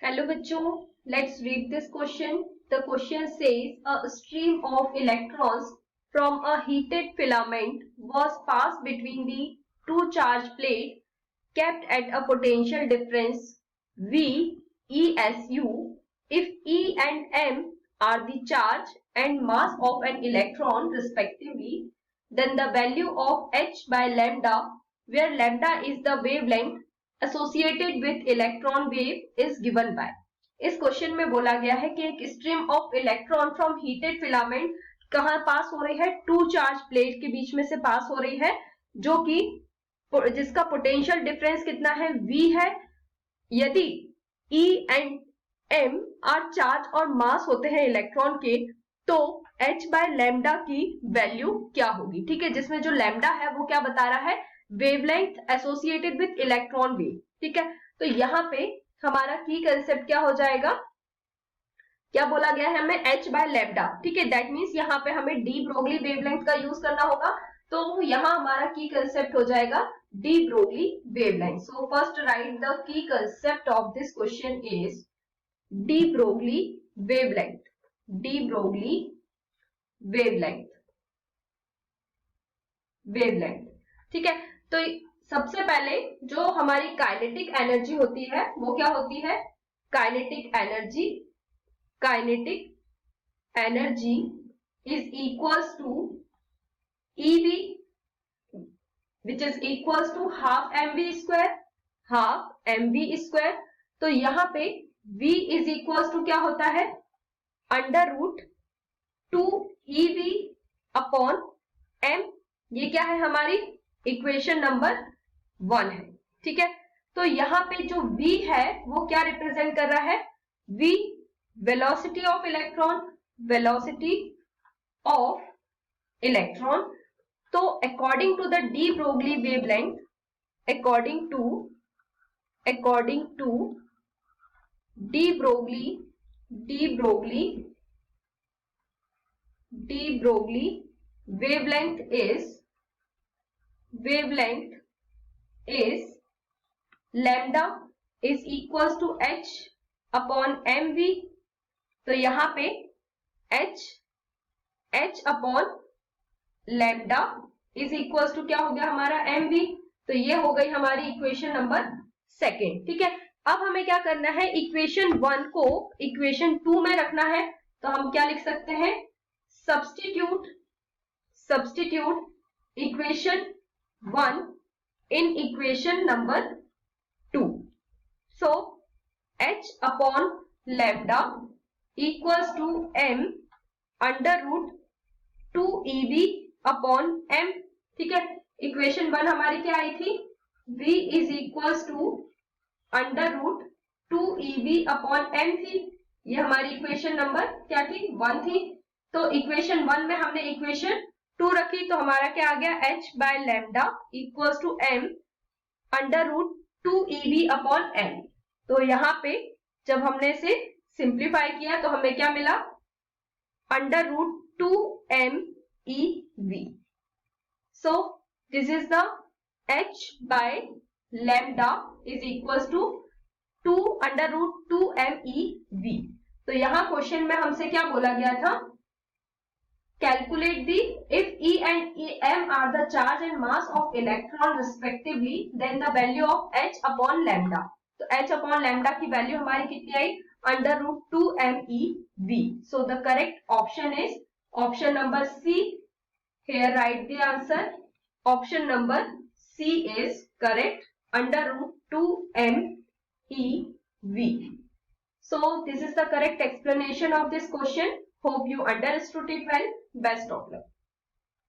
Hello bachcho, let's read this question. The question says a stream of electrons from a heated filament was passed between the two charge plates kept at a potential difference V ESU if E and M are the charge and mass of an electron respectively, then the value of h by lambda, where lambda is the wavelength associated with electron wave, is given by। इस question में बोला गया है कि एक stream of electron from heated filament कहाँ पास हो रही है, टू चार्ज प्लेट के बीच में से पास हो रही है, जो कि जिसका पोटेंशियल डिफरेंस कितना है, V है। यदि E and M are charge और मास होते हैं इलेक्ट्रॉन के, तो h बाय लैम्डा की वैल्यू क्या होगी। ठीक है, जिसमें जो लैम्डा है वो क्या बता रहा है, wavelength associated with electron wave. ठीक है, तो यहाँ पे हमारा की कंसेप्ट क्या हो जाएगा, क्या बोला गया है हमें, h बाय लैम्डा। ठीक है, दैट मीन्स यहाँ पे हमें डी ब्रोगली वेवलेंथ का यूज करना होगा, तो यहाँ हमारा की कंसेप्ट हो जाएगा D Broglie wavelength. So first right the key concept of this question is D Broglie wavelength. D Broglie wavelength, wavelength. ठीक है, तो सबसे पहले जो हमारी काइनेटिक एनर्जी होती है वो क्या होती है, kinetic energy. Kinetic energy is equals to EV which is equals to half mv square, half mv square. तो यहाँ पे V इज इक्वल्स टू क्या होता है, under root 2EV upon m। ये क्या है, हमारी इक्वेशन नंबर 1 है। ठीक है, तो यहाँ पे जो V है वो क्या रिप्रेजेंट कर रहा है, V velocity of electron, velocity of electron. तो according to the de Broglie wavelength, according to de Broglie wavelength is lambda is equals to h upon mv। तो यहाँ पे h upon lambda is equals to क्या हो गया हमारा mv। तो ये हो गई हमारी इक्वेशन नंबर 2। ठीक है, अब हमें क्या करना है, इक्वेशन 1 को इक्वेशन 2 में रखना है। तो हम क्या लिख सकते हैं, substitute equation 1 in equation number 2. So h upon lambda equals to m under root 2EV upon m। ठीक है, इक्वेशन 1 हमारी क्या आई थी, V is equals to under root 2EV upon m थी। ये हमारी इक्वेशन नंबर क्या थी, 1 थी। तो इक्वेशन 1 में हमने इक्वेशन 2 रखी, तो हमारा क्या आ गया, h by lambda equals to m under root 2EV upon m। तो यहाँ पे जब हमने इसे सिंप्लीफाई किया तो हमें क्या मिला, under root 2MEV। So this is the h by lambda is equals to 2 under root 2MEV। तो यहाँ क्वेश्चन में हमसे क्या बोला गया था, calculate the if E and M are the charge and mass of electron respectively, then the value of h upon lambda. तो h upon lambda की वैल्यू हमारी कितनी आई, under root 2MEV। So the correct option is option number C। Here write the answer. Option number C is correct, under root 2MEV. So this is the correct explanation of this question. Hope you understood it well. Best of luck.